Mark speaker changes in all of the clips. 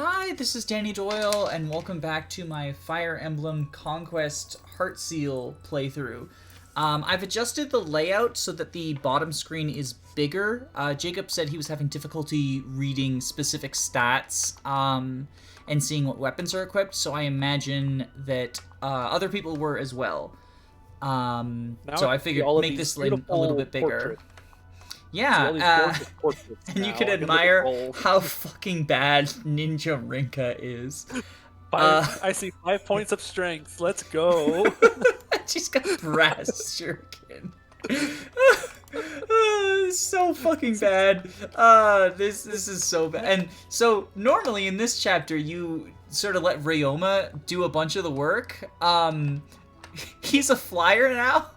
Speaker 1: Hi, this is Danny Doyle, and welcome back to my Fire Emblem Conquest Heartseal playthrough. I've adjusted the layout so that the bottom screen is bigger. Jacob said he was having difficulty reading specific stats and seeing what weapons are equipped, so I imagine that other people were as well. So I figured make this a little bit bigger.
Speaker 2: Portraits.
Speaker 1: Yeah, and you can admire how
Speaker 2: cool.
Speaker 1: fucking bad Ninja Rinkah is.
Speaker 2: I see 5 points of strength. Let's go.
Speaker 1: She's got brass shuriken. So fucking bad. This is so bad. And so normally in this chapter you sort of let Ryoma do a bunch of the work. He's a flyer now.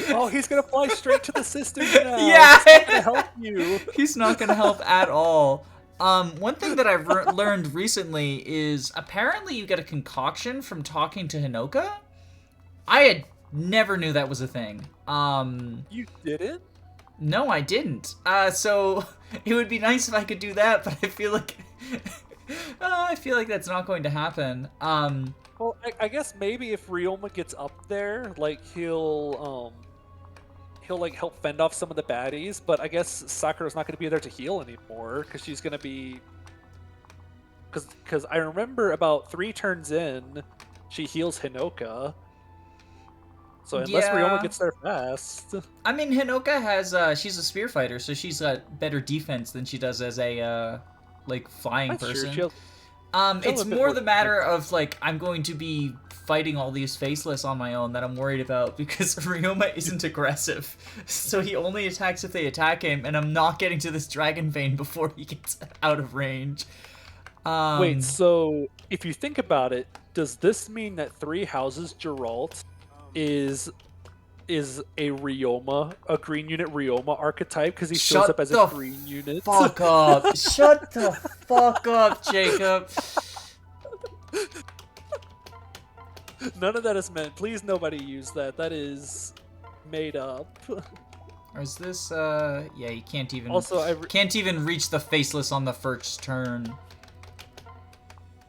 Speaker 2: Oh, he's gonna fly straight to the sisters now.
Speaker 1: Yeah,
Speaker 2: he's not gonna help you.
Speaker 1: He's not gonna help at all. One thing that I've learned recently is apparently you get a concoction from talking to Hinoka. I had never knew that was a thing.
Speaker 2: You didn't?
Speaker 1: No, I didn't. So it would be nice if I could do that, but I feel like that's not going to happen.
Speaker 2: Well, I guess maybe if Ryoma gets up there, like he'll like help fend off some of the baddies. But I guess Sakura's not going to be there to heal anymore because she's going to be. Because I remember about 3 turns in, she heals Hinoka. So unless Ryoma gets there fast.
Speaker 1: I mean, Hinoka has she's a spear fighter, so she's got better defense than she does as a like flying person.
Speaker 2: True.
Speaker 1: It's more the matter of, like, I'm going to be fighting all these faceless on my own that I'm worried about, because Ryoma isn't aggressive. So he only attacks if they attack him, and I'm not getting to this Dragon Vein before he gets out of range.
Speaker 2: Wait, so if you think about it, does this mean that 3 Houses Geralt is a Ryoma, a green unit Ryoma archetype, because he shows up as a green unit?
Speaker 1: Fuck up! Shut the fuck up, Jacob!
Speaker 2: None of that is meant. Please, nobody use that. That is made up.
Speaker 1: Or is this? Yeah, you can't even.
Speaker 2: Also,
Speaker 1: can't even reach the faceless on the first turn.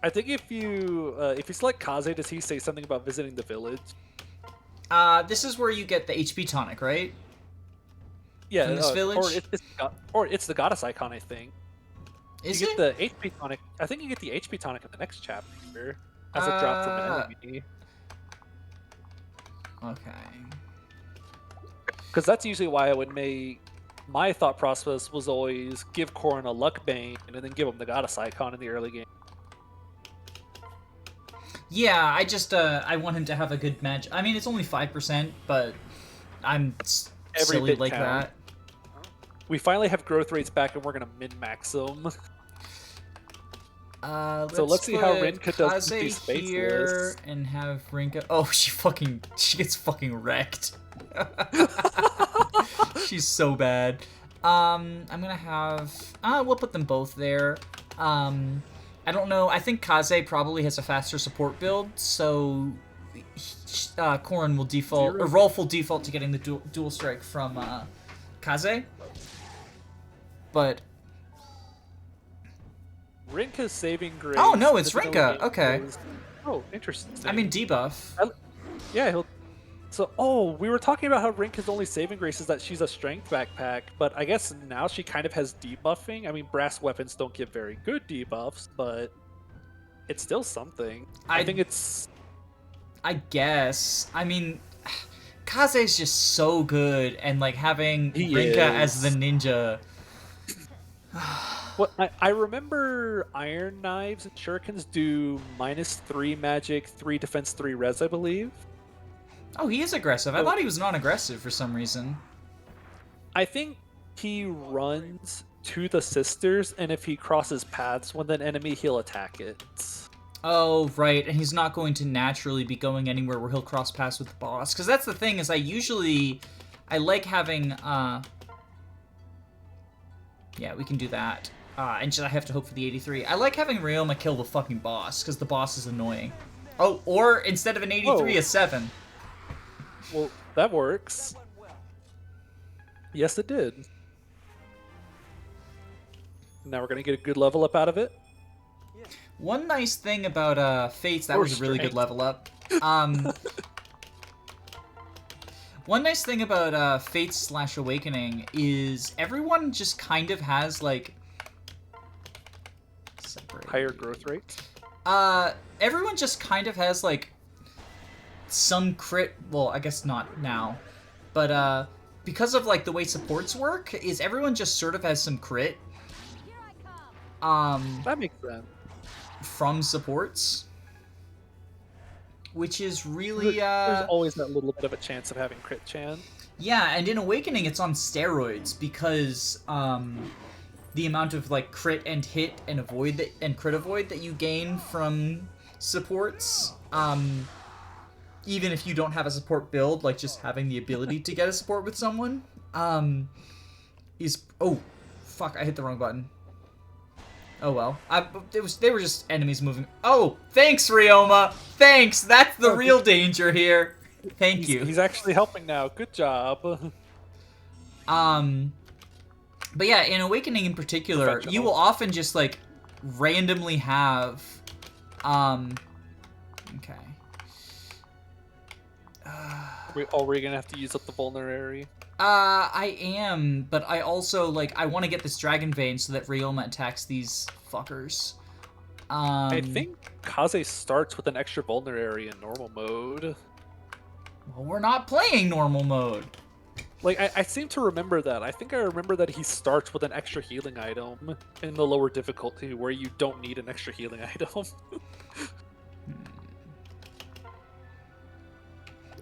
Speaker 2: I think if you select Kaze, does he say something about visiting the village?
Speaker 1: This is where you get the HP tonic, right?
Speaker 2: Yeah,
Speaker 1: from this village?
Speaker 2: Or it's the goddess icon, I think.
Speaker 1: Is
Speaker 2: you
Speaker 1: it?
Speaker 2: get the HP tonic. I think you get the HP tonic in the next chapter as a drop from an enemy.
Speaker 1: Okay.
Speaker 2: Because that's usually why I would make. My thought process was always give Corrin a luck bane and then give him the goddess icon in the early game.
Speaker 1: Yeah, I just I want him to have a good match. I mean, it's only 5%, but I'm silly like that.
Speaker 2: We finally have growth rates back, and we're gonna min-max them. So let's see how Rinkah does with these
Speaker 1: here and have Rinkah. Oh, she gets fucking wrecked. She's so bad. I'm gonna have. We'll put them both there. I don't know. I think Kaze probably has a faster support build, so Corrin will default, or Rolf will default to getting the dual strike from Kaze. But
Speaker 2: Rinkah's saving grace.
Speaker 1: Oh no, it's Rinkah. Okay.
Speaker 2: Oh, interesting.
Speaker 1: I mean debuff.
Speaker 2: Yeah, he'll. So, we were talking about how Rinkah's only saving grace is that she's a strength backpack, but I guess now she kind of has debuffing. I mean, brass weapons don't give very good debuffs, but it's still something. I think it's.
Speaker 1: I guess. I mean, Kaze's just so good, and like having Rinkah as the ninja.
Speaker 2: Well, I remember Iron Knives and Shurikens do -3 magic, 3 defense, 3 res, I believe.
Speaker 1: Oh, he is aggressive. I thought he was non-aggressive for some reason.
Speaker 2: I think he runs to the sisters, and if he crosses paths with an enemy, he'll attack it.
Speaker 1: Oh, right. And he's not going to naturally be going anywhere where he'll cross paths with the boss. Because that's the thing, is I like having, yeah, we can do that. And I have to hope for the 83. I like having Ryoma kill the fucking boss, because the boss is annoying. Oh, or instead of an 83, a 7.
Speaker 2: Well, that works. Yes, it did. Now we're going to get a good level up out of it.
Speaker 1: One nice thing about Fates, that
Speaker 2: Or
Speaker 1: was a really good
Speaker 2: strength.
Speaker 1: level up. One nice thing about Fates / Awakening is everyone just kind of has like
Speaker 2: Higher growth rates.
Speaker 1: everyone just kind of has like some crit. Well, I guess not now, but because of like the way supports work, is everyone just sort of has some crit.
Speaker 2: That makes sense.
Speaker 1: From supports, which is really
Speaker 2: There's always that little bit of a chance of having crit chance.
Speaker 1: yeah, and in Awakening it's on steroids because the amount of like crit and hit and crit avoid that you gain from supports, even if you don't have a support build, like just having the ability to get a support with someone, is oh fuck, I hit the wrong button. Oh well. They were just enemies moving. Oh, thanks, Ryoma! Thanks! That's the real danger here. Thank you.
Speaker 2: He's actually helping now. Good job.
Speaker 1: But yeah, in Awakening in particular, you will often just, like, randomly have, okay.
Speaker 2: Are we gonna have to use up the vulnerary?
Speaker 1: I am, but I also, like, I want to get this Dragon Vein so that Ryoma attacks these fuckers.
Speaker 2: I think Kaze starts with an extra vulnerary in normal mode.
Speaker 1: Well, we're not playing normal mode.
Speaker 2: Like, I seem to remember that. I think I remember that he starts with an extra healing item in the lower difficulty where you don't need an extra healing item.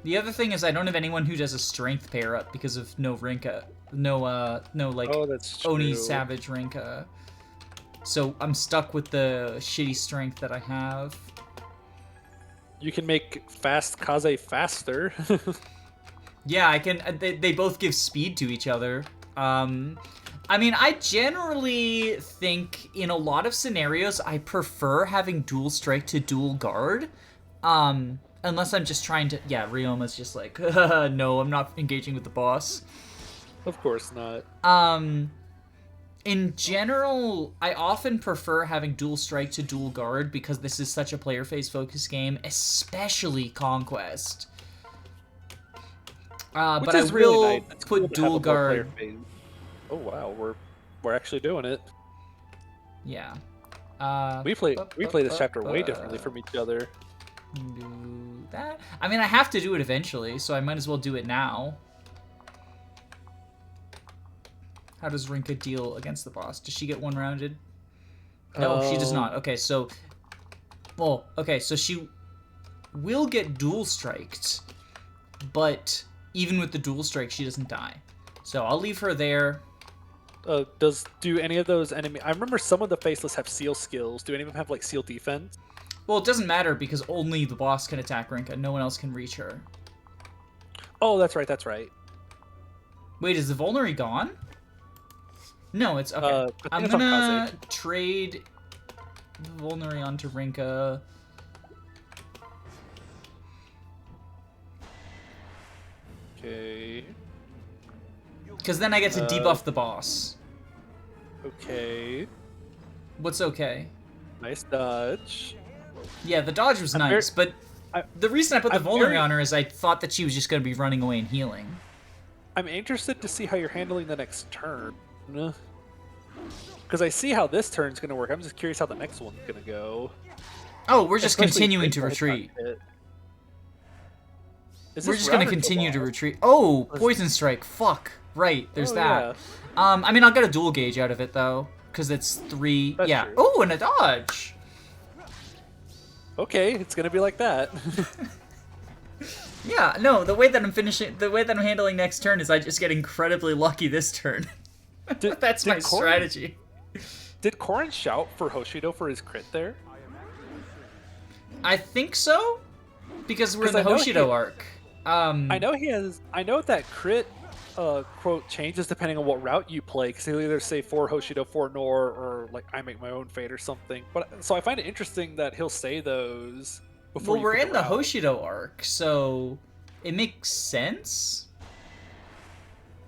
Speaker 1: The other thing is I don't have anyone who does a strength pair up because of no Rinkah. No, like,
Speaker 2: Oh, that's true.
Speaker 1: Oni Savage Rinkah. So I'm stuck with the shitty strength that I have.
Speaker 2: You can make fast Kaze faster.
Speaker 1: Yeah, I can. They both give speed to each other. I mean, I generally think in a lot of scenarios I prefer having dual strike to dual guard. Unless I'm just trying to... Yeah, Ryoma's just like, no, I'm not engaging with the boss.
Speaker 2: Of course not.
Speaker 1: In general, I often prefer having dual strike to dual guard because this is such a player phase focused game, especially Conquest. But I will
Speaker 2: really nice.
Speaker 1: put
Speaker 2: cool
Speaker 1: dual guard.
Speaker 2: Oh wow, we're actually doing it.
Speaker 1: Yeah.
Speaker 2: We play this chapter way differently from each other.
Speaker 1: Do that. I mean, I have to do it eventually, so I might as well do it now. How does Rinkah deal against the boss? Does she get one rounded? No, she does not. Okay, so... Well, okay, so she will get dual striked, but even with the dual strike, she doesn't die. So I'll leave her there.
Speaker 2: Do any of those enemy... I remember some of the faceless have seal skills. Do any of them have, like, seal defense?
Speaker 1: Well, it doesn't matter because only the boss can attack Rinkah. No one else can reach her.
Speaker 2: Oh, that's right, that's right.
Speaker 1: Wait, is the vulnerary gone? No, it's... Okay. I'm gonna trade the vulnerary onto Rinkah.
Speaker 2: Okay.
Speaker 1: Because then I get to debuff the boss.
Speaker 2: Okay.
Speaker 1: What's okay?
Speaker 2: Nice dodge.
Speaker 1: Yeah, the dodge was nice, but the reason I put the vulnerary on her is I thought that she was just going to be running away and healing.
Speaker 2: I'm interested to see how you're handling the next turn. Because I see how this turn's going to work. I'm just curious how the next one's going to go.
Speaker 1: Oh, we're just continuing to retreat. We're just going to continue to retreat. Oh, Poison Strike. Fuck. Right, there's that. Yeah. I mean, I'll get a dual gauge out of it, though, because it's 3...
Speaker 2: That's
Speaker 1: yeah.
Speaker 2: True.
Speaker 1: Oh, and a dodge.
Speaker 2: Okay, it's going to be like that.
Speaker 1: Yeah, no, the way that I'm handling next turn is I just get incredibly lucky this turn. That's my strategy.
Speaker 2: Did Corrin shout for Hoshido for his crit there?
Speaker 1: I think so, because we're in the Hoshido arc.
Speaker 2: I know that crit quote changes depending on what route you play, because he'll either say for Hoshido, for Nor, or like I make my own fate or something. But so I find it interesting that he'll say those before.
Speaker 1: Well, we're in the Hoshido arc, so it makes sense.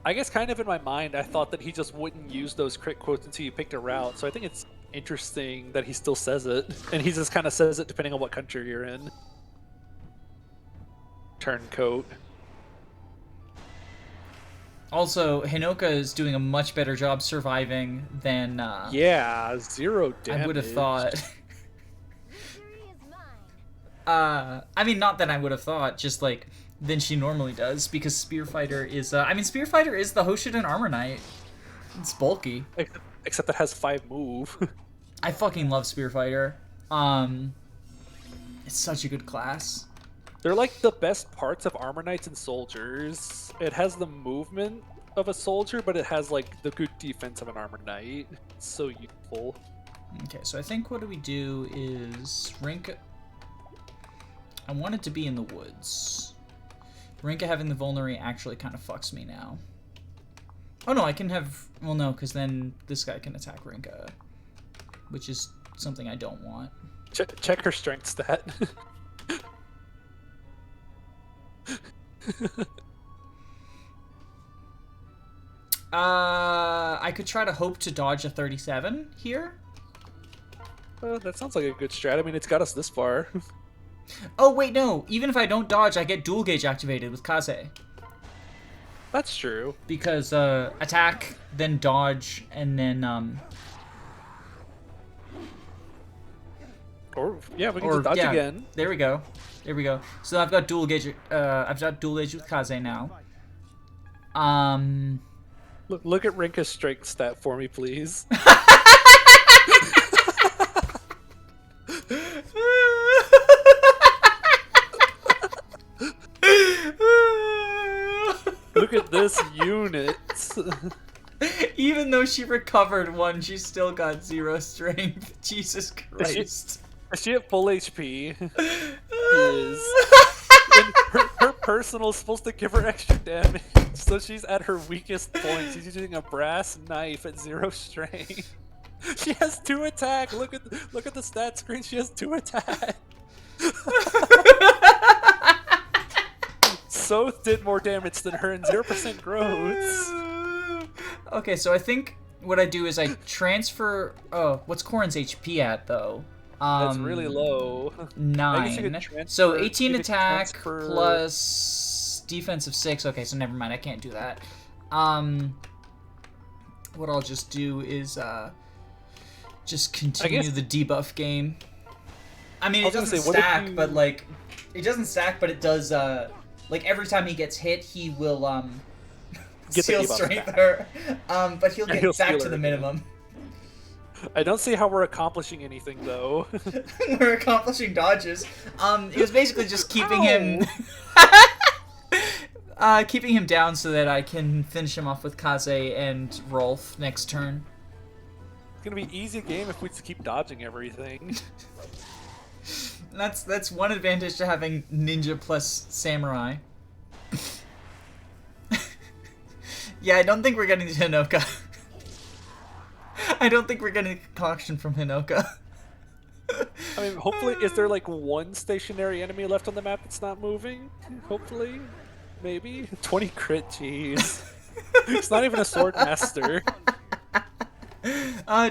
Speaker 2: I guess kind of in my mind, I thought that he just wouldn't use those crit quotes until you picked a route. So I think interesting that he still says it, and he just kind of says it depending on what country you're in. Turncoat.
Speaker 1: Also, Hinoka is doing a much better job surviving than
Speaker 2: yeah, 0 damage.
Speaker 1: I would have thought. I mean, not that I would have thought, just like than she normally does, because Spearfighter is. I mean, Spearfighter is the Hoshidan Armor Knight. It's bulky.
Speaker 2: Except it has 5 move.
Speaker 1: I fucking love Spearfighter. It's such a good class.
Speaker 2: They're like the best parts of Armor Knights and Soldiers. It has the movement of a soldier, but it has like the good defense of an Armor Knight. It's so useful.
Speaker 1: Okay, so I think what do we do is Rinkah. I want it to be in the woods. Rinkah having the vulnerary actually kind of fucks me now. Oh no, I can have... Well, no, because then this guy can attack Rinkah, which is something I don't want.
Speaker 2: Check her strength stat.
Speaker 1: I could try to hope to dodge a 37 here.
Speaker 2: That sounds like a good strat. I mean, it's got us this far.
Speaker 1: Oh, wait, no. Even if I don't dodge, I get dual gauge activated with Kaze.
Speaker 2: That's true.
Speaker 1: Because attack, then dodge, and then
Speaker 2: Or yeah, we can just dodge again.
Speaker 1: There we go. There we go. So I've got dual gauge. I've got dual gauge with Kaze now.
Speaker 2: Look at Rinkah's strength stat for me, please. Look at this unit.
Speaker 1: Even though she recovered 1, she still got 0 strength. Jesus Christ.
Speaker 2: Is she at full HP? Yes. And her personal is supposed to give her extra damage, so she's at her weakest point. She's using a brass knife at 0 strength. She has 2 attack. Look at the stat screen. She has 2 attack. Soth did more damage than her and 0% growth.
Speaker 1: Okay, so I think what I do is I transfer. Oh, what's Corrin's HP at though?
Speaker 2: That's really low.
Speaker 1: 9. So 18 attack plus defense of 6. Okay, so never mind. I can't do that. What I'll just do is just continue the debuff game. I mean, it doesn't stack, but like, it doesn't stack, but it does. Like every time he gets hit, he will steal strength her. But he'll get back to the minimum.
Speaker 2: I don't see how we're accomplishing anything though.
Speaker 1: We're accomplishing dodges. It was basically just keeping him keeping him down so that I can finish him off with Kaze and Rolf next turn.
Speaker 2: It's gonna be an easy game if we just keep dodging everything.
Speaker 1: That's one advantage to having ninja plus samurai. Yeah, I don't think we're getting to Hinoka. I don't think we're getting a concoction from Hinoka.
Speaker 2: I mean, hopefully, is there like one stationary enemy left on the map that's not moving? Hopefully, maybe 20 crit. Jeez, it's not even a sword master.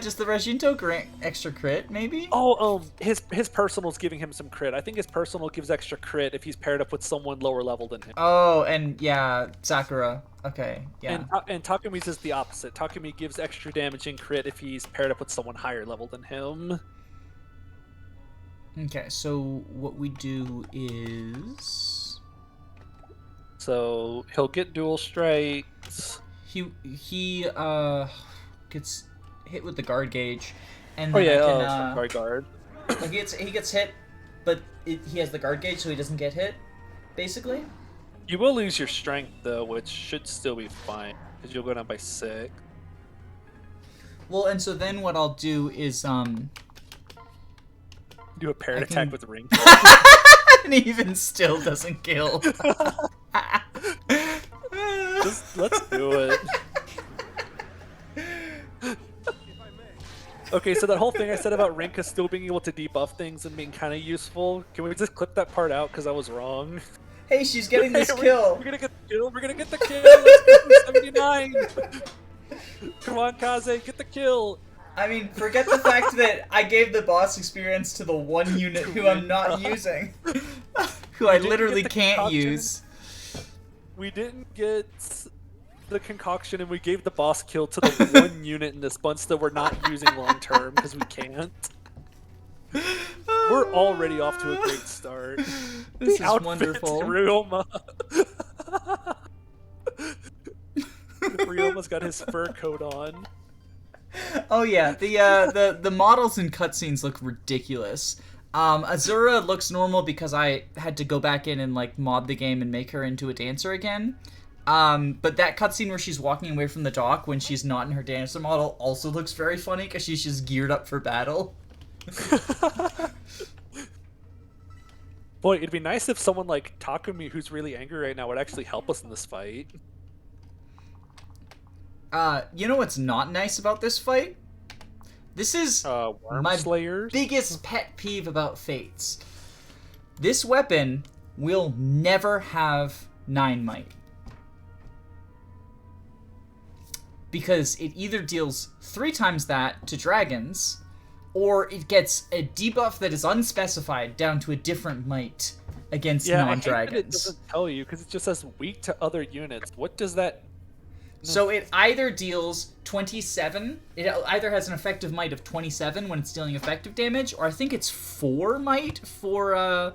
Speaker 1: Just the Rajinto grant extra crit, maybe?
Speaker 2: Oh, his personal's giving him some crit. I think his personal gives extra crit if he's paired up with someone lower level than him.
Speaker 1: Oh, and yeah, Sakura. Okay, yeah.
Speaker 2: And Takumi's is the opposite. Takumi gives extra damage and crit if he's paired up with someone higher level than him.
Speaker 1: Okay, so what we do is...
Speaker 2: So he'll get dual strikes.
Speaker 1: He gets hit with the guard gauge, and then
Speaker 2: guard.
Speaker 1: Like he gets hit, but he has the guard gauge, so he doesn't get hit. Basically.
Speaker 2: You will lose your strength though, which should still be fine because you'll go down by 6.
Speaker 1: Well, and so then what I'll do is
Speaker 2: do a paired attack with Rinkah.
Speaker 1: And even still doesn't kill.
Speaker 2: Let's do it. Okay, so that whole thing I said about Rinkah still being able to debuff things and being kind of useful, can we just clip that part out because I was wrong?
Speaker 1: Hey, she's getting this kill.
Speaker 2: We're gonna get the kill. We're gonna get the kill. Let's go 79. Come on, Kaze, get the kill.
Speaker 1: I mean, forget the fact that I gave the boss experience to the one unit who I'm not using. Who I literally can't use.
Speaker 2: We didn't get the concoction, and we gave the boss kill to the one unit in this bunch that we're not using long term because we can't. We're already off to a great start.
Speaker 1: This is wonderful.
Speaker 2: Ryoma. Ryoma's got his fur coat on.
Speaker 1: Oh yeah, the models and cutscenes look ridiculous. Azura looks normal because I had to go back in and like mod the game and make her into a dancer again. But that cutscene where she's walking away from the dock when she's not in her dancer model also looks very funny because she's just geared up for battle.
Speaker 2: Boy, it'd be nice if someone like Takumi, who's really angry right now, would actually help us in this fight.
Speaker 1: You know what's not nice about this fight? This is my biggest pet peeve about Fates. This weapon will never have 9 might. Because it either deals 3 times that to dragons, or it gets a debuff that is unspecified down to a different might against non-dragons.
Speaker 2: I hate that it doesn't tell you, because it just says weak to other units. What does that...
Speaker 1: So it either deals 27, it either has an effective might of 27 when it's dealing effective damage, or I think it's 4 might for,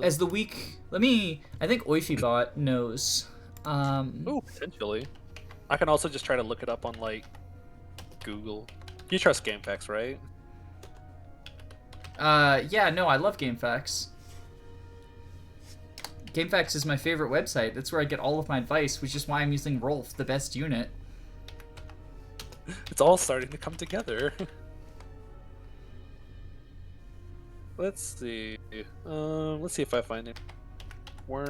Speaker 1: as the weak... I think Oifibot knows.
Speaker 2: Ooh, potentially. I can also just try to look it up on, like, Google. You trust GameFAQs, right?
Speaker 1: Yeah, no, I love GameFAQs. GameFAQs is my favorite website. That's where I get all of my advice, which is why I'm using Rolf, the best unit.
Speaker 2: It's all starting to come together. Let's see. Let's see if I find it.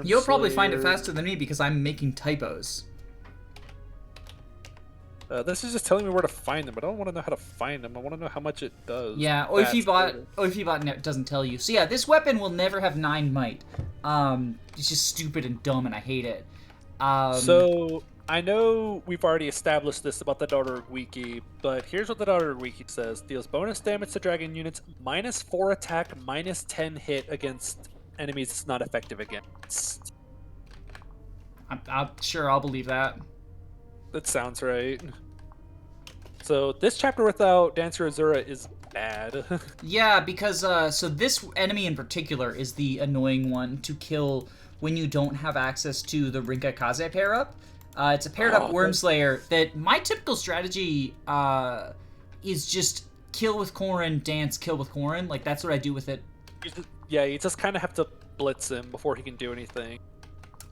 Speaker 1: You'll probably find it faster than me because I'm making typos.
Speaker 2: This is just telling me where to find them, but I don't want to know how to find them. I want to know how much it does.
Speaker 1: Yeah, Oifibot doesn't tell you. So yeah, this weapon will never have 9 might. It's just stupid and dumb, and I hate it.
Speaker 2: So I know we've already established this about the Daughter of Wiki, but here's what the Daughter of Wiki says: deals bonus damage to dragon units, -4 attack, -10 hit against enemies it's not effective against.
Speaker 1: I'm sure I'll believe that.
Speaker 2: That sounds right. So this chapter without Dancer Azura is bad.
Speaker 1: Yeah, because so this enemy in particular is the annoying one to kill when you don't have access to the Rinkah Kaze pair-up. It's a paired-up Wormslayer that my typical strategy is just kill with Corrin, dance, kill with Corrin. Like, that's what I do with it.
Speaker 2: You just kind of have to blitz him before he can do anything.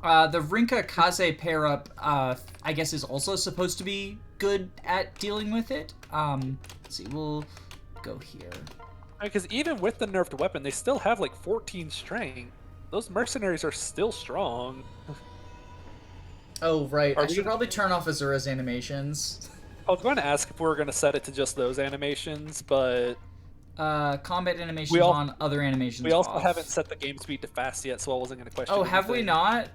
Speaker 1: The Rinkah Kaze pair-up, I guess, is also supposed to be good at dealing with it. Let's see, we'll go here.
Speaker 2: Because even with the nerfed weapon, they still have like 14 strength. Those mercenaries are still strong.
Speaker 1: Oh, right. I should probably turn off Azura's animations.
Speaker 2: I was going to ask if we were going to set it to just those animations, but...
Speaker 1: combat animations on, other animations
Speaker 2: We also
Speaker 1: off.
Speaker 2: haven't set the game speed to fast yet, so I wasn't going to question
Speaker 1: have we
Speaker 2: anything.
Speaker 1: not?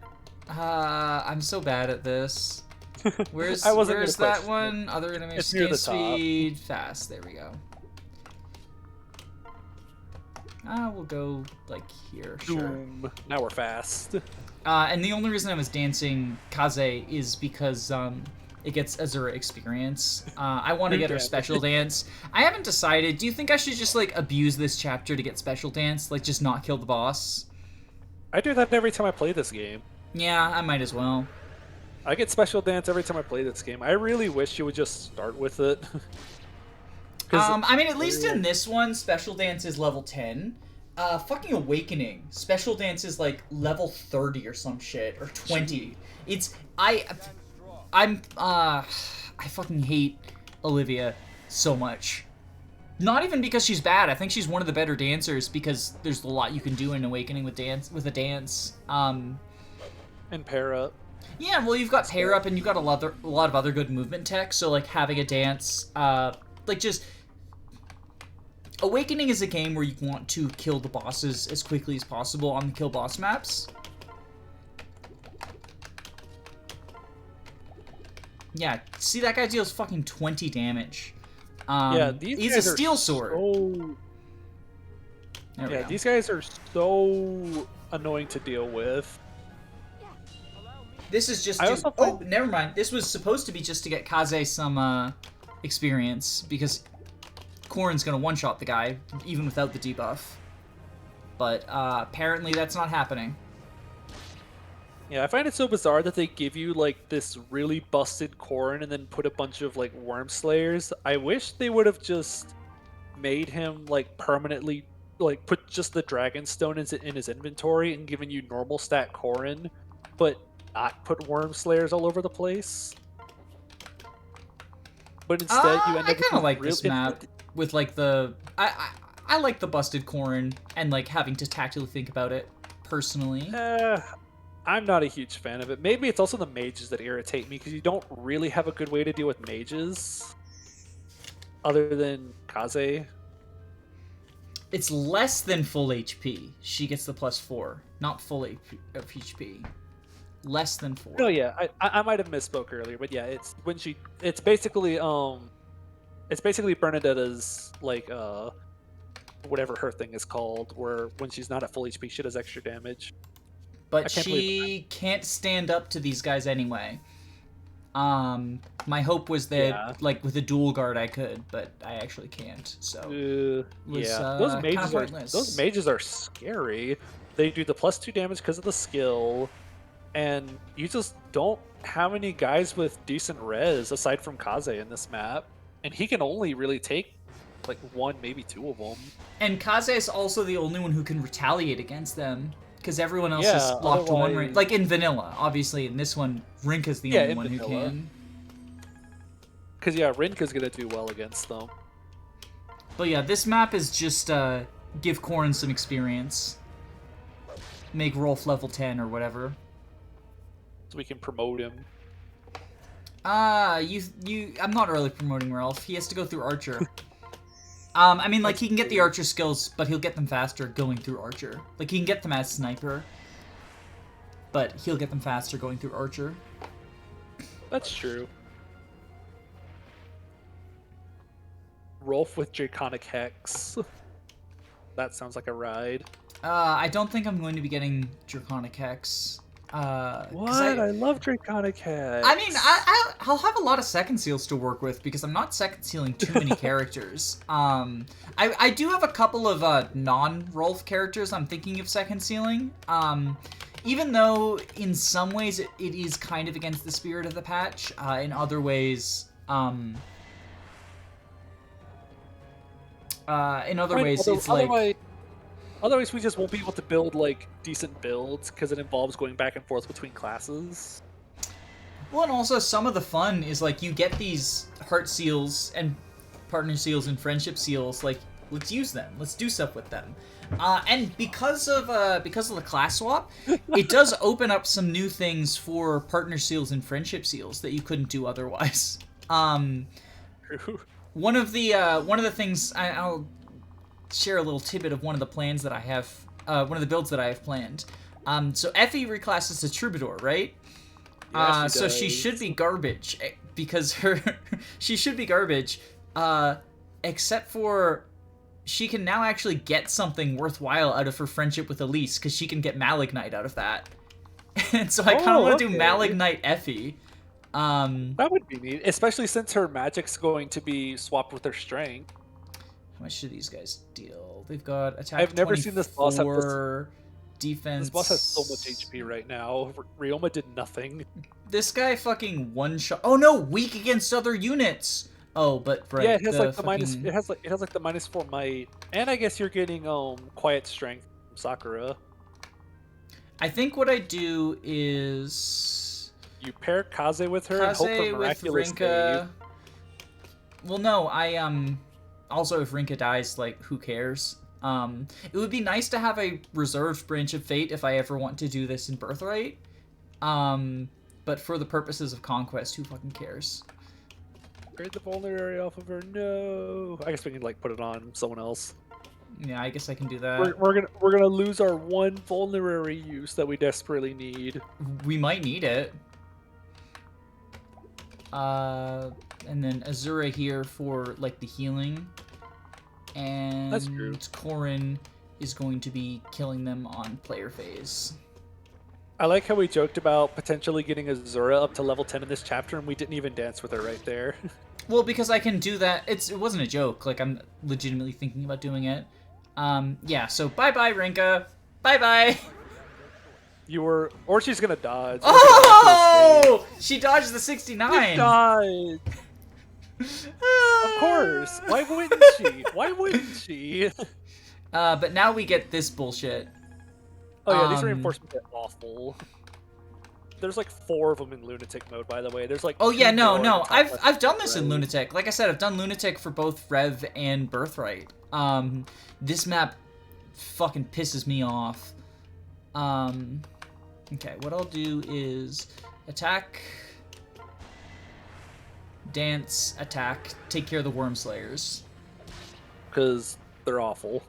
Speaker 1: I'm so bad at this. Where's that one? Other animations, game speed, fast. There we go. We'll go, like, here, sure.
Speaker 2: Now we're fast.
Speaker 1: And the only reason I was dancing Kaze is because, it gets Azura experience. I want to get her special dance. I haven't decided. Do you think I should just, like, abuse this chapter to get special dance? Like, just not kill the boss?
Speaker 2: I do that every time I play this game.
Speaker 1: Yeah, I might as well.
Speaker 2: I get special dance every time I play this game. I really wish you would just start with it.
Speaker 1: I mean, at least in this one, special dance is level 10. Fucking Awakening, special dance is like level 30 or some shit, or 20. I fucking hate Olivia so much. Not even because she's bad. I think she's one of the better dancers because there's a lot you can do in Awakening with a dance.
Speaker 2: And pair up.
Speaker 1: Yeah, well, you've got pair up and you've got a lot of other good movement tech. So like having a dance, like just Awakening is a game where you want to kill the bosses as quickly as possible on the kill boss maps. Yeah, see, that guy deals fucking 20 damage.
Speaker 2: Yeah, these
Speaker 1: he's a
Speaker 2: guys are
Speaker 1: steel sword.
Speaker 2: so...
Speaker 1: There we
Speaker 2: Yeah,
Speaker 1: go.
Speaker 2: these guys are so annoying to deal with.
Speaker 1: This is just
Speaker 2: I
Speaker 1: to...
Speaker 2: also
Speaker 1: Oh,
Speaker 2: find...
Speaker 1: never mind. This was supposed to be just to get Kaze some experience, because Corrin's gonna one-shot the guy, even without the debuff. But apparently that's not happening.
Speaker 2: Yeah, I find it so bizarre that they give you, like, this really busted Corrin and then put a bunch of, like, Worm Slayers. I wish they would have just made him, like, permanently, like, put just the Dragonstone in his inventory and given you normal stat Corrin, but not put Worm Slayers all over the place. But instead, you end
Speaker 1: I
Speaker 2: up with
Speaker 1: kind of
Speaker 2: these
Speaker 1: like
Speaker 2: real...
Speaker 1: this map with, like, the... I like the busted Corrin and, like, having to tactically think about it, personally.
Speaker 2: I'm not a huge fan of it. Maybe it's also the mages that irritate me, because you don't really have a good way to deal with mages other than Kaze.
Speaker 1: It's less than full HP. She gets the +4, not full HP. Less than 4.
Speaker 2: No, yeah, I might have misspoke earlier, but yeah, it's when she... It's basically Bernadetta's, like, whatever her thing is called, where when she's not at full HP, she does extra damage.
Speaker 1: But she can't stand up to these guys anyway. My hope was that, like, with a dual guard I could, but I actually can't, so...
Speaker 2: those mages are scary. They do the +2 damage because of the skill, and you just don't have any guys with decent res, aside from Kaze in this map, and he can only really take, like, 1, maybe 2 of them.
Speaker 1: And Kaze is also the only one who can retaliate against them, because everyone else is locked
Speaker 2: otherwise...
Speaker 1: to one ring. Like in vanilla, obviously. In this one, Rinkah's the only one who can.
Speaker 2: Because, yeah, Rinkah's going to do well against them.
Speaker 1: But yeah, this map is just give Corrin some experience. Make Rolf level 10 or whatever.
Speaker 2: So we can promote him.
Speaker 1: I'm not really promoting Rolf. He has to go through Archer. I mean, like, he can get the Archer skills, but he'll get them faster going through Archer. Like, he can get them as Sniper, but he'll get them faster going through Archer.
Speaker 2: That's true. Rolf with Draconic Hex. That sounds like a ride.
Speaker 1: I don't think I'm going to be getting Draconic Hex.
Speaker 2: What? I love Draconic Hex.
Speaker 1: I mean, I'll have a lot of second seals to work with because I'm not second sealing too many characters. I do have a couple of non-Rolf characters I'm thinking of second sealing. Even though in some ways it is kind of against the spirit of the patch, in other ways,
Speaker 2: Otherwise, we just won't be able to build, like, decent builds, because it involves going back and forth between classes.
Speaker 1: Well, and also some of the fun is, like, you get these heart seals and partner seals and friendship seals, like, let's use them. Let's do stuff with them. And because of the class swap, it does open up some new things for partner seals and friendship seals that you couldn't do otherwise. One of the things I'll share a little tidbit of one of the plans that I have, one of the builds that I have planned. So Effie reclasses to Troubadour, right?
Speaker 2: Yeah,
Speaker 1: so she should be garbage because she should be garbage, except for she can now actually get something worthwhile out of her friendship with Elise because she can get Malignite out of that. And so I kind of want to do Malignite Effie.
Speaker 2: That would be neat, especially since her magic's going to be swapped with her strength.
Speaker 1: How much do these guys deal? They've got attack.
Speaker 2: I've never seen this boss have this
Speaker 1: defense.
Speaker 2: This boss has so much HP right now. Ryoma did nothing.
Speaker 1: This guy fucking one shot. Oh no, weak against other units. Oh, but right.
Speaker 2: Yeah, it has like the minus. It has like the -4 might, and I guess you're getting quiet strength from Sakura.
Speaker 1: I think what I do is
Speaker 2: you pair Kaze with her and hope for miraculous save.
Speaker 1: Well, no, also, if Rinkah dies, like, who cares? It would be nice to have a reserved Branch of Fate if I ever want to do this in Birthright. But for the purposes of Conquest, who fucking cares?
Speaker 2: Grade the vulnerary off of her. No. I guess we can, like, put it on someone else.
Speaker 1: Yeah, I guess I can do that.
Speaker 2: We're gonna lose our one vulnerary use that we desperately need.
Speaker 1: We might need it. And then Azura here for, like, the healing. And
Speaker 2: That's true.
Speaker 1: Corrin is going to be killing them on player phase.
Speaker 2: I like how we joked about potentially getting Azura up to level 10 in this chapter, and we didn't even dance with her right there.
Speaker 1: Well, because I can do that. It wasn't a joke. Like, I'm legitimately thinking about doing it. Yeah, so bye-bye, Rinkah. Bye-bye.
Speaker 2: You were... Or she's gonna dodge.
Speaker 1: Oh! She dodged the 69.
Speaker 2: She died! Of course. Why wouldn't she? Why wouldn't she?
Speaker 1: But now we get this bullshit.
Speaker 2: Oh yeah, these reinforcements are awful. There's like 4 of them in Lunatic mode, by the way. There's like...
Speaker 1: Oh yeah,
Speaker 2: 2
Speaker 1: no.
Speaker 2: more
Speaker 1: I've done this in Lunatic. Like I said, I've done Lunatic for both Rev and Birthright. This map fucking pisses me off. Okay, what I'll do is attack, dance, attack, take care of the Worm Slayers.
Speaker 2: Because they're awful.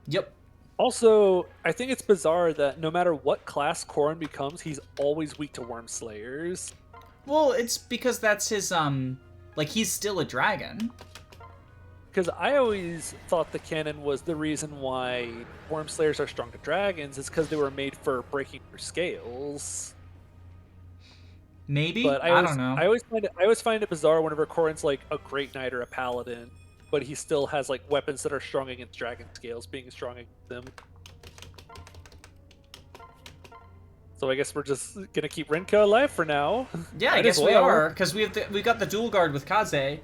Speaker 1: Yep.
Speaker 2: Also, I think it's bizarre that no matter what class Corrin becomes, he's always weak to Worm Slayers.
Speaker 1: Well, it's because that's his, like, he's still a dragon.
Speaker 2: Because I always thought the canon was the reason why Worm Slayers are strong to dragons is because they were made for breaking their scales.
Speaker 1: Maybe?
Speaker 2: But
Speaker 1: I don't know.
Speaker 2: I always find it bizarre whenever Corrin's like a Great Knight or a Paladin, but he still has like weapons that are strong against dragon scales, being strong against them. So I guess we're just gonna keep Rinkah alive for now.
Speaker 1: Yeah, I guess we are, because we got the dual guard with Kaze.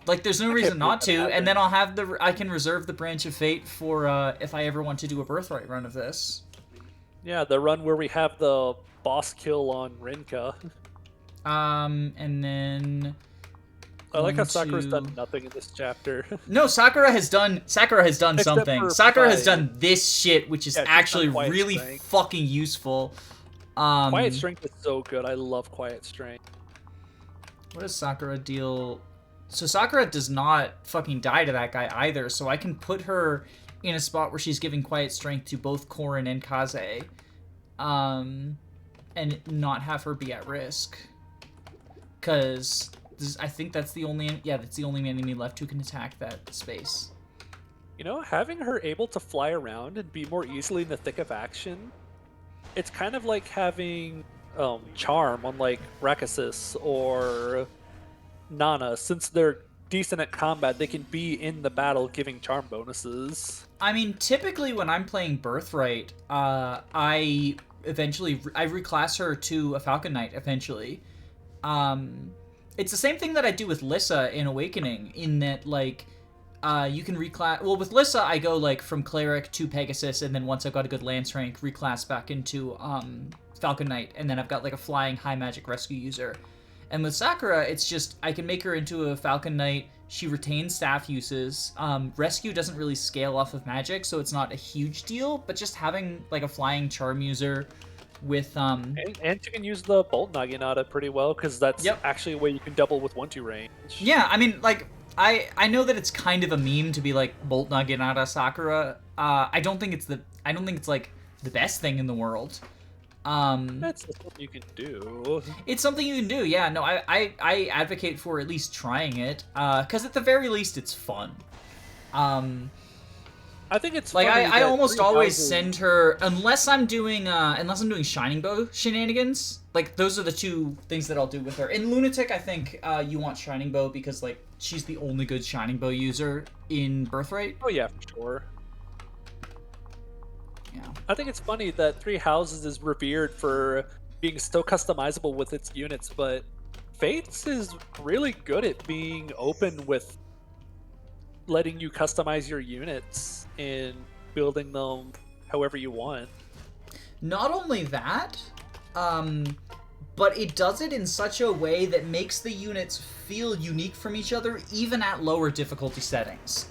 Speaker 1: Like, there's no reason not to, and then I can reserve the Branch of Fate for if I ever want to do a Birthright run of this.
Speaker 2: Yeah, the run where we have the boss kill on Rinkah.
Speaker 1: And then
Speaker 2: I like how Sakura's done nothing in this chapter.
Speaker 1: No, Sakura has done something. Sakura has done this shit, which is actually really fucking useful.
Speaker 2: Quiet Strength is so good. I love Quiet Strength.
Speaker 1: What does Sakura deal? So Sakura does not fucking die to that guy either, so I can put her in a spot where she's giving Quiet Strength to both Corrin and Kaze, and not have her be at risk. Because I think that's the only enemy left who can attack that space.
Speaker 2: You know, having her able to fly around and be more easily in the thick of action, it's kind of like having Charm on like Rakasis or Nana. Since they're decent at combat, they can be in the battle giving charm bonuses. I
Speaker 1: mean, typically when I'm playing Birthright, I reclass her to a Falcon Knight eventually. It's the same thing that I do with Lissa in Awakening, in that, like, you can reclass... Well, with Lissa, I go, like, from Cleric to Pegasus, and then once I've got a good Lance rank, reclass back into Falcon Knight, and then I've got, like, a flying high magic rescue user. And with Sakura, it's just, I can make her into a Falcon Knight, she retains staff uses, rescue doesn't really scale off of magic, so it's not a huge deal, but just having, like, a flying charm user with, And
Speaker 2: you can use the Bolt Naginata pretty well, because that's actually a way you can double with 1-2 range.
Speaker 1: Yeah, I mean, like, I know that it's kind of a meme to be like Bolt Naginata Sakura. I don't think it's like the best thing in the world.
Speaker 2: That's something you can do.
Speaker 1: It's something you can do, yeah. No, I advocate for at least trying it, because at the very least it's fun.
Speaker 2: I think it's
Speaker 1: like I almost always send her, unless I'm doing Shining Bow shenanigans. Like, those are the two things that I'll do with her. In Lunatic, I think you want Shining Bow because, like, she's the only good Shining Bow user in Birthright.
Speaker 2: Oh yeah, for sure.
Speaker 1: Yeah.
Speaker 2: I think it's funny that Three Houses is revered for being so customizable with its units, but Fates is really good at being open with letting you customize your units and building them however you want.
Speaker 1: Not only that, but it does it in such a way that makes the units feel unique from each other, even at lower difficulty settings.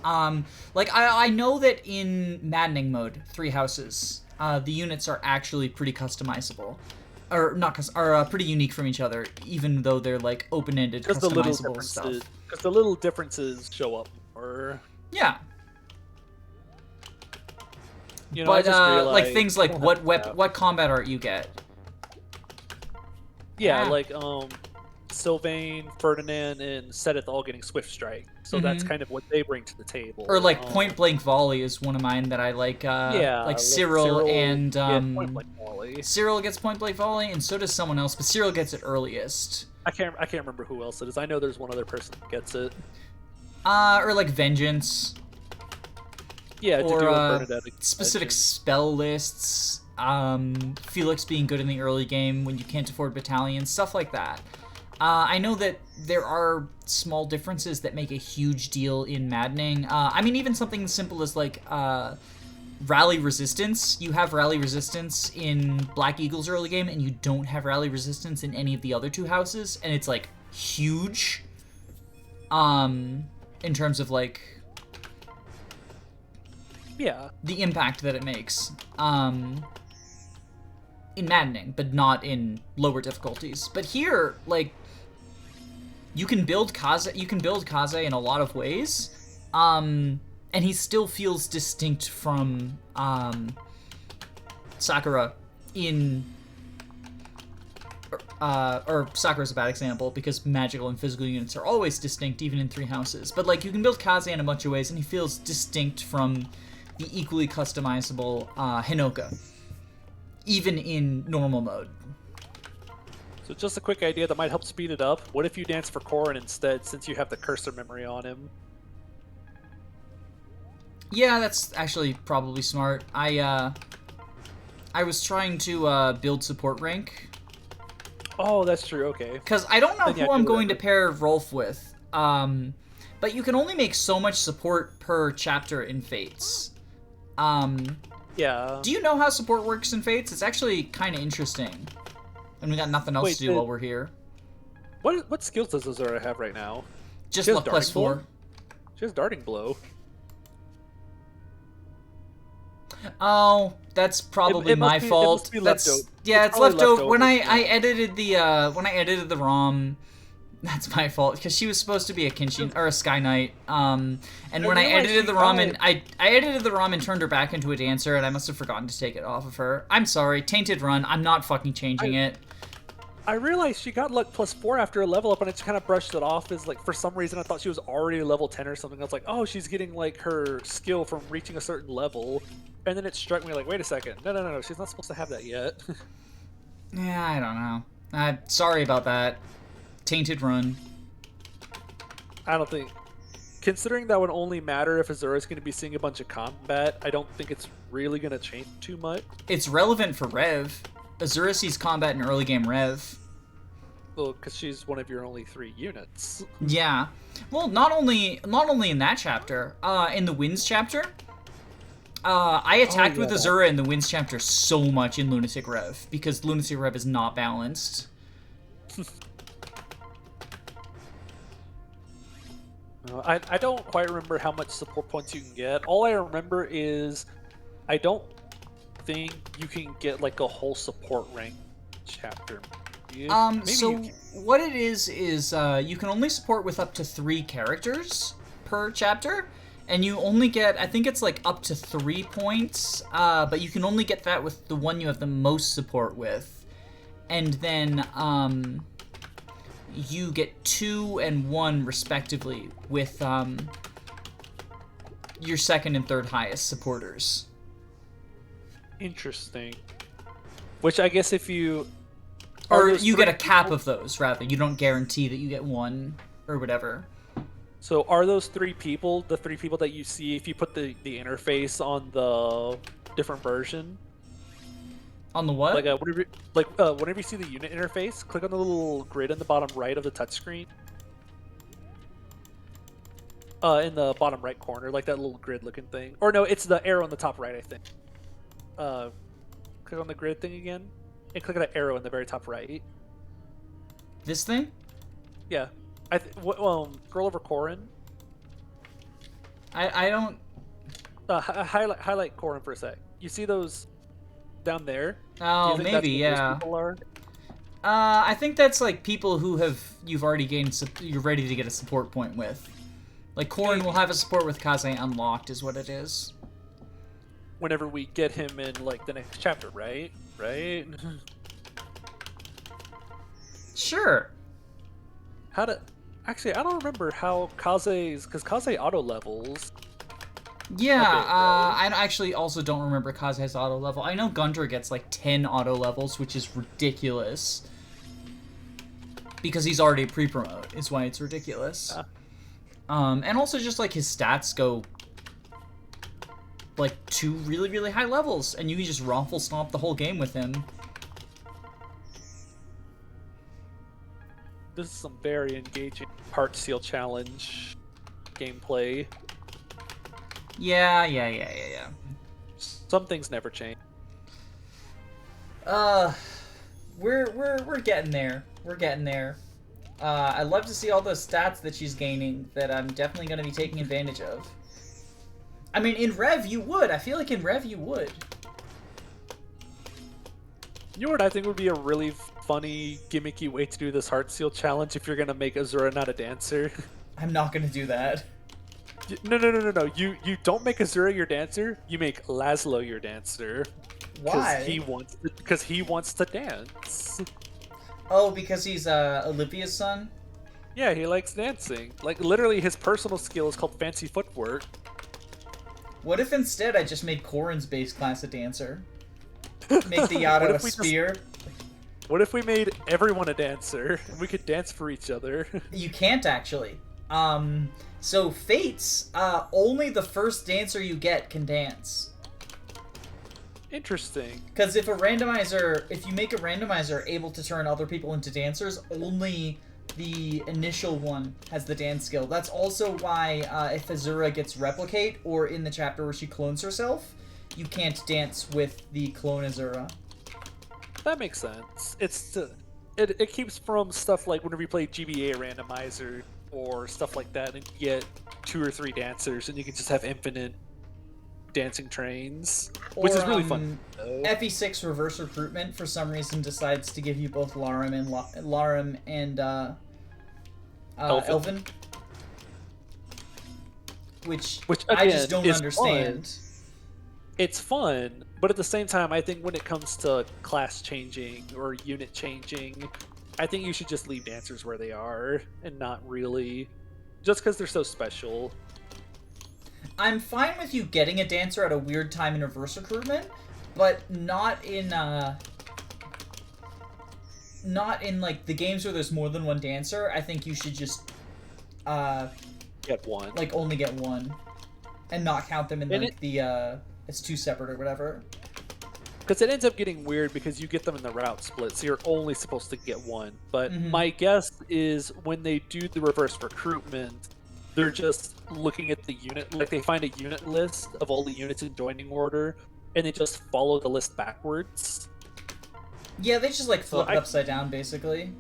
Speaker 1: Like, I know that in Maddening mode, Three Houses, the units are actually pretty customizable. Or pretty unique from each other, even though they're, like, open-ended, customizable stuff.
Speaker 2: Because the little differences show up more.
Speaker 1: Yeah.
Speaker 2: You know,
Speaker 1: but, like, things like what combat art you get.
Speaker 2: Yeah,
Speaker 1: Ah.
Speaker 2: like Sylvain, Ferdinand, and Sedith all getting Swift Strike. So that's kind of what they bring to the table.
Speaker 1: Or like point blank volley is one of mine that I like.
Speaker 2: Yeah,
Speaker 1: Like
Speaker 2: like
Speaker 1: Cyril and
Speaker 2: yeah, point blank volley.
Speaker 1: Cyril gets point blank volley, and so does someone else, but Cyril gets it earliest.
Speaker 2: I can't remember who else it is. I know there's one other person that gets it.
Speaker 1: Or like Vengeance.
Speaker 2: Yeah,
Speaker 1: or
Speaker 2: to do with Bernadette
Speaker 1: specific spell lists. Felix being good in the early game when you can't afford battalions, stuff like that. I know that there are small differences that make a huge deal in Maddening. I mean, even something as simple as like rally resistance. You have rally resistance in Black Eagle's early game, and you don't have rally resistance in any of the other two houses, and it's like huge. In terms of like the impact that it makes. In Maddening, but not in lower difficulties. But here, like, you can build Kaze in a lot of ways, and he still feels distinct from Sakura in or Sakura's a bad example because magical and physical units are always distinct even in 3 houses. But like, you can build Kaze in a bunch of ways, and he feels distinct from the equally customizable Hinoka, even in normal mode.
Speaker 2: So just a quick idea that might help speed it up. What if you dance for Corrin instead, since you have the cursor memory on him?
Speaker 1: Yeah, that's actually probably smart. I was trying to build support rank.
Speaker 2: Oh, that's true, okay.
Speaker 1: Because I don't know who I'm going to pair Rolf with. But you can only make so much support per chapter in Fates.
Speaker 2: Yeah.
Speaker 1: Do you know how support works in Fates? It's actually kind of interesting. And we got nothing else to do while we're here.
Speaker 2: What skills does Azura have right now?
Speaker 1: Just luck plus 4.
Speaker 2: She has Darting Blow.
Speaker 1: Oh, that's probably my fault. It's left over. When I edited the ROM, that's my fault because she was supposed to be a Kenshin or a Sky Knight. And when I edited the ROM and I edited the ROM and turned her back into a dancer, and I must have forgotten to take it off of her. I'm sorry. Tainted Run. I'm not fucking changing it.
Speaker 2: I realized she got luck plus 4 after a level up, and I just kind of brushed it off as like, for some reason I thought she was already level 10 or something. I was like, oh, she's getting like her skill from reaching a certain level. And then it struck me like, wait a second. No, she's not supposed to have that yet.
Speaker 1: Yeah, I don't know. Sorry about that. Tainted Run.
Speaker 2: I don't think... Considering that would only matter if Azura's going to be seeing a bunch of combat, I don't think it's really going to change too much.
Speaker 1: It's relevant for Rev. Azura sees combat in early game Rev.
Speaker 2: Well, because she's one of your only 3 units.
Speaker 1: Yeah. Well, not only in that chapter. In the Winds chapter... I attacked with Azura in the Winds chapter so much in Lunatic Rev, because Lunatic Rev is not balanced.
Speaker 2: I don't quite remember how much support points you can get. All I remember is I don't think you can get like a whole support rank chapter. What it is you can only support with up to 3 characters per chapter. And you only get, I think it's like up to 3 points, but you can only get that with the one you have the most support with. And then you get 2 and 1 respectively with your second and third highest supporters. Interesting. Which I guess if you...
Speaker 1: Or you get a cap of those, rather. You don't guarantee that you get 1 or whatever.
Speaker 2: So are those 3 people the 3 people that you see if you put the interface on the different version?
Speaker 1: On the what?
Speaker 2: Whenever you see the unit interface, click on the little grid in the bottom right of the touchscreen. In the bottom right corner, like that little grid-looking thing. Or no, it's the arrow in the top right, I think. Click on the grid thing again, and click on that arrow in the very top right.
Speaker 1: This thing?
Speaker 2: Yeah. Scroll over Corrin.
Speaker 1: I don't...
Speaker 2: highlight Corrin for a sec. You see those down there?
Speaker 1: Oh, maybe, yeah. I think that's like people who you've already gained, you're ready to get a support point with. Like Corrin will have a support with Kaze unlocked is what it is.
Speaker 2: Whenever we get him in like the next chapter, right? Right?
Speaker 1: Sure.
Speaker 2: How to... Actually, I don't remember how Kaze's... Because Kaze auto-levels.
Speaker 1: Yeah,
Speaker 2: Okay, right.
Speaker 1: I actually also don't remember Kaze's auto level. I know Gunter gets like 10 auto levels, which is ridiculous. Because he's already pre-promote, is why it's ridiculous. And also just like his stats go like to really, really high levels, and you can just raffle stomp the whole game with him.
Speaker 2: This is some very engaging Heart Seal Challenge gameplay.
Speaker 1: Yeah.
Speaker 2: Some things never change.
Speaker 1: We're getting there. We're getting there. I love to see all the stats that she's gaining that I'm definitely going to be taking advantage of. I mean, in Rev you would. I feel like in Rev you would.
Speaker 2: You know what I think would be a really funny, gimmicky way to do this Heart Seal Challenge if you're going to make Azura not a dancer?
Speaker 1: I'm not going to do that.
Speaker 2: No. You don't make Azura your dancer. You make Laszlo your dancer.
Speaker 1: Why?
Speaker 2: Because he wants to dance.
Speaker 1: Oh, because he's Olivia's son?
Speaker 2: Yeah, he likes dancing. Like, literally, his personal skill is called fancy footwork.
Speaker 1: What if instead I just made Corrin's base class a dancer? Make the Yada a spear?
Speaker 2: What if we made everyone a dancer and we could dance for each other?
Speaker 1: You can't actually. So Fates, only the first dancer you get can dance.
Speaker 2: Interesting.
Speaker 1: Because if you make a randomizer able to turn other people into dancers, only the initial one has the dance skill. That's also why if Azura gets replicate, or in the chapter where she clones herself, you can't dance with the clone Azura.
Speaker 2: That makes sense. It keeps from stuff like whenever you play GBA randomizer or stuff like that, and you get 2 or 3 dancers, and you can just have infinite dancing trains, which is really fun.
Speaker 1: FE6 reverse recruitment for some reason decides to give you both Larum and Elvin, which again, I just don't understand.
Speaker 2: Fun. It's fun, but at the same time, I think when it comes to class changing or unit changing, I think you should just leave dancers where they are and not really, just because they're so special.
Speaker 1: I'm fine with you getting a dancer at a weird time in reverse recruitment, but not in like the games where there's more than one dancer. I think you should just
Speaker 2: get one.
Speaker 1: Like only get one, and not count them in it's 2 separate or whatever.
Speaker 2: Because it ends up getting weird because you get them in the route split, so you're only supposed to get one. But my guess is when they do the reverse recruitment, they're just looking at the unit, like they find a unit list of all the units in joining order, and they just follow the list backwards.
Speaker 1: Yeah, they just like flip it upside down, basically.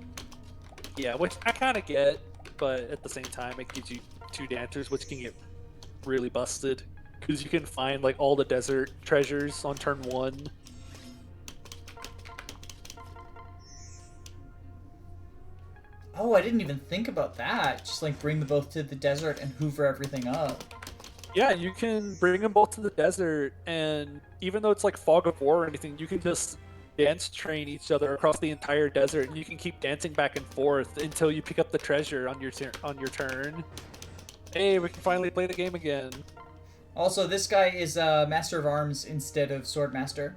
Speaker 2: Yeah, which I kind of get, but at the same time, it gives you 2 dancers, which can get really busted, because you can find like all the desert treasures on turn 1.
Speaker 1: Oh, I didn't even think about that. Just like bring them both to the desert and hoover everything up.
Speaker 2: Yeah, you can bring them both to the desert, and even though it's like fog of war or anything, you can just dance train each other across the entire desert, and you can keep dancing back and forth until you pick up the treasure on your turn. Hey, we can finally play the game again. Also,
Speaker 1: this guy is Master of Arms instead of Swordmaster.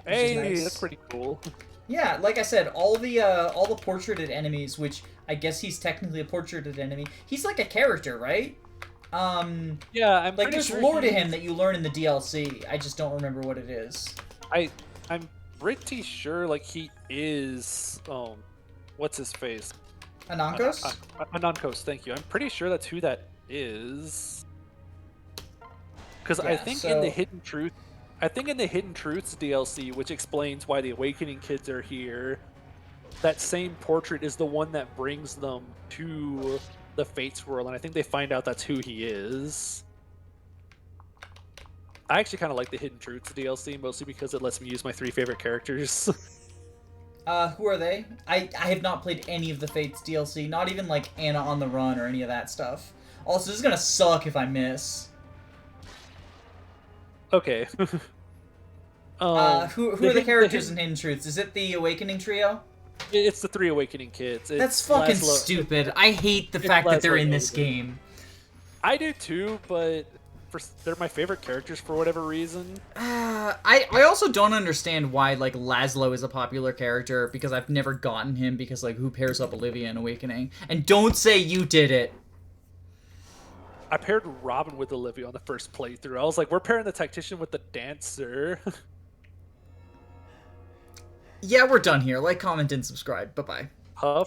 Speaker 2: Hey, nice. That's pretty cool.
Speaker 1: Yeah, like I said, all the portraited enemies, which I guess he's technically a portraited enemy. He's like a character, right?
Speaker 2: Yeah, I'm
Speaker 1: like
Speaker 2: pretty
Speaker 1: there's
Speaker 2: sure
Speaker 1: lore to him that you learn in the DLC. I just don't remember what it is.
Speaker 2: I'm pretty sure like he is what's his face?
Speaker 1: Anankos?
Speaker 2: Anankos, thank you. I'm pretty sure that's who that is. Because
Speaker 1: yeah,
Speaker 2: I think in the Hidden Truths DLC, which explains why the Awakening kids are here, that same portrait is the one that brings them to the Fates world, and I think they find out that's who he is. I actually kind of like the Hidden Truths DLC, mostly because it lets me use my 3 favorite characters.
Speaker 1: Who are they? I have not played any of the Fates DLC, not even like Anna on the Run or any of that stuff. Also, this is gonna suck if I miss.
Speaker 2: Okay.
Speaker 1: Who are the characters in Hidden Truths? Is it the Awakening trio?
Speaker 2: It's the 3 Awakening kids.
Speaker 1: That's
Speaker 2: It's
Speaker 1: fucking
Speaker 2: Laszlo.
Speaker 1: stupid. I hate the
Speaker 2: It's
Speaker 1: fact that they're
Speaker 2: Laszlo
Speaker 1: in
Speaker 2: and
Speaker 1: this
Speaker 2: Odin.
Speaker 1: game.
Speaker 2: I do too, but they're my favorite characters for whatever reason.
Speaker 1: I also don't understand why, like, Laszlo is a popular character, because I've never gotten him, because, like, who pairs up Olivia in Awakening? And don't say you did it!
Speaker 2: I paired Robin with Olivia on the first playthrough. I was like, we're pairing the tactician with the dancer.
Speaker 1: Yeah, we're done here. Like, comment, and subscribe. Bye-bye.
Speaker 2: Huff.